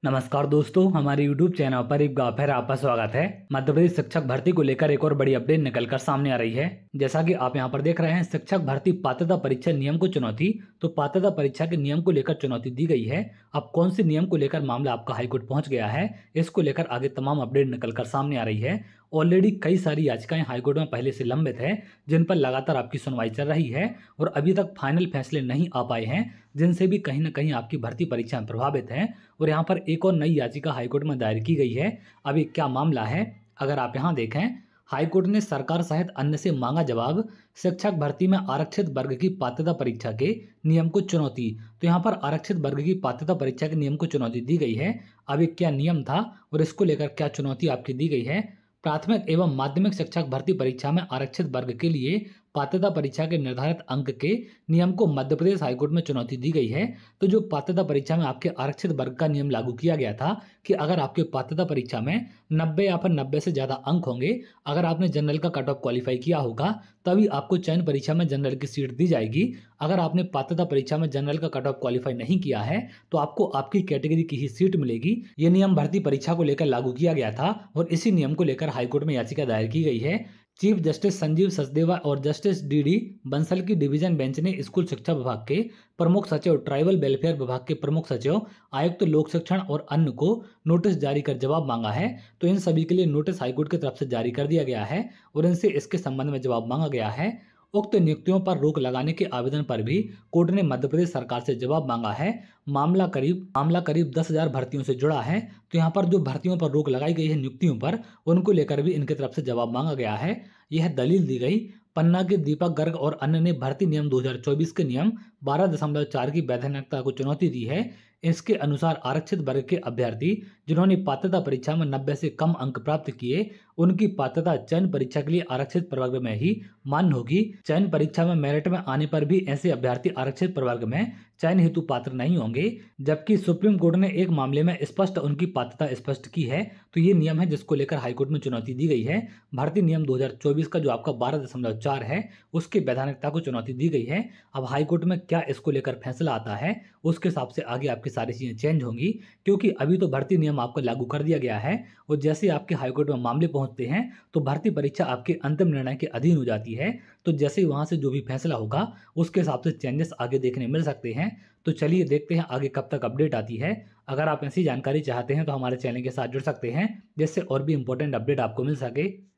नमस्कार दोस्तों, हमारे YouTube चैनल पर एक बार फिर आपका स्वागत है। मध्य प्रदेश शिक्षक भर्ती को लेकर एक और बड़ी अपडेट निकलकर सामने आ रही है। जैसा कि आप यहां पर देख रहे हैं, शिक्षक भर्ती पात्रता परीक्षा नियम को चुनौती। तो पात्रता परीक्षा के नियम को लेकर चुनौती दी गई है। अब कौन से नियम को लेकर मामला आपका हाईकोर्ट पहुंच गया है, इसको लेकर आगे तमाम अपडेट निकलकर सामने आ रही है। ऑलरेडी कई सारी याचिकाएं हाईकोर्ट में पहले से लंबित है, जिन पर लगातार आपकी सुनवाई चल रही है और अभी तक फाइनल फैसले नहीं आ पाए हैं, जिनसे भी कहीं ना कहीं आपकी भर्ती परीक्षाएं प्रभावित हैं। और यहाँ पर एक और नई याचिका हाईकोर्ट में दायर की गई है। अभी क्या मामला है, अगर आप यहाँ देखें, हाईकोर्ट ने सरकार सहित अन्य से मांगा जवाब, शिक्षक भर्ती में आरक्षित वर्ग की पात्रता परीक्षा के नियम को चुनौती। तो यहाँ पर आरक्षित वर्ग की पात्रता परीक्षा के नियम को चुनौती दी गई है। अभी क्या नियम था और इसको लेकर क्या चुनौती आपकी दी गई है। प्राथमिक एवं माध्यमिक शिक्षक भर्ती परीक्षा में आरक्षित वर्ग के लिए पात्रता परीक्षा के निर्धारित अंक के नियम को मध्य प्रदेश हाईकोर्ट में चुनौती दी गई है। तो जो पात्रता परीक्षा में आपके आरक्षित वर्ग का नियम लागू किया गया था कि अगर आपके पात्रता परीक्षा में 90 या फिर 90 से ज्यादा अंक होंगे, अगर आपने जनरल का कट ऑफ क्वालिफाई किया होगा, तभी आपको चयन परीक्षा में जनरल की सीट दी जाएगी। अगर आपने पात्रता परीक्षा में जनरल का कट ऑफ क्वालिफाई नहीं किया है, तो आपको आपकी कैटेगरी की ही सीट मिलेगी। ये नियम भर्ती परीक्षा को लेकर लागू किया गया था और इसी नियम को लेकर हाईकोर्ट में याचिका दायर की गई है। चीफ जस्टिस संजीव सचदेवा और जस्टिस डी बंसल की डिवीजन बेंच ने स्कूल शिक्षा विभाग के प्रमुख सचिव, ट्राइबल वेलफेयर विभाग के प्रमुख सचिव, आयुक्त लोक शिक्षण और अन्य को नोटिस जारी कर जवाब मांगा है। तो इन सभी के लिए नोटिस हाईकोर्ट की तरफ से जारी कर दिया गया है और इनसे इसके संबंध में जवाब मांगा गया है। उक्त नियुक्तियों पर रोक लगाने के आवेदन पर भी कोर्ट ने मध्य प्रदेश सरकार से जवाब मांगा है। मामला करीब 10,000 भर्तियों से जुड़ा है। तो यहाँ पर जो भर्तियों पर रोक लगाई गई है नियुक्तियों पर, उनको लेकर भी इनकी तरफ से जवाब मांगा गया है। यह दलील दी गई। पन्ना के दीपक गर्ग और अन्य ने भर्ती नियम 2024 के नियम 12.4 की वैधानिकता को चुनौती दी है। इसके अनुसार आरक्षित वर्ग के अभ्यर्थी जिन्होंने पात्रता परीक्षा में 90 से कम अंक प्राप्त किए, उनकी पात्रता चयन परीक्षा के लिए आरक्षित प्रवर्ग में ही मान्य होगी। चयन परीक्षा में मेरिट में आने पर भी ऐसे अभ्यर्थी आरक्षित प्रवर्ग में चयन हेतु पात्र नहीं होंगे। जबकि सुप्रीम कोर्ट ने एक मामले में स्पष्ट उनकी पात्रता स्पष्ट की है। तो ये नियम है जिसको लेकर हाईकोर्ट में चुनौती दी गई है। भर्ती नियम 2024 का जो आपका 12.4 है, उसकी वैधानिकता को चुनौती दी गई है। अब हाईकोर्ट में क्या इसको लेकर फैसला आता है, उसके हिसाब से आगे आपकी सारी चीजें चेंज होंगी, क्योंकि अभी तो भर्ती नियम आपको लागू कर दिया गया है और जैसे आपके हाईकोर्ट में मामले पहुंचते हैं तो भर्ती परीक्षा आपके अंतिम निर्णय के अधीन हो जाती है। तो जैसे ही वहां से जो भी फैसला होगा, उसके हिसाब से चेंजेस आगे देखने मिल सकते हैं। तो चलिए देखते हैं आगे कब तक अपडेट आती है। अगर आप ऐसी जानकारी चाहते हैं तो हमारे चैनल के साथ जुड़ सकते हैं, जिससे और भी इंपॉर्टेंट अपडेट आपको मिल सके।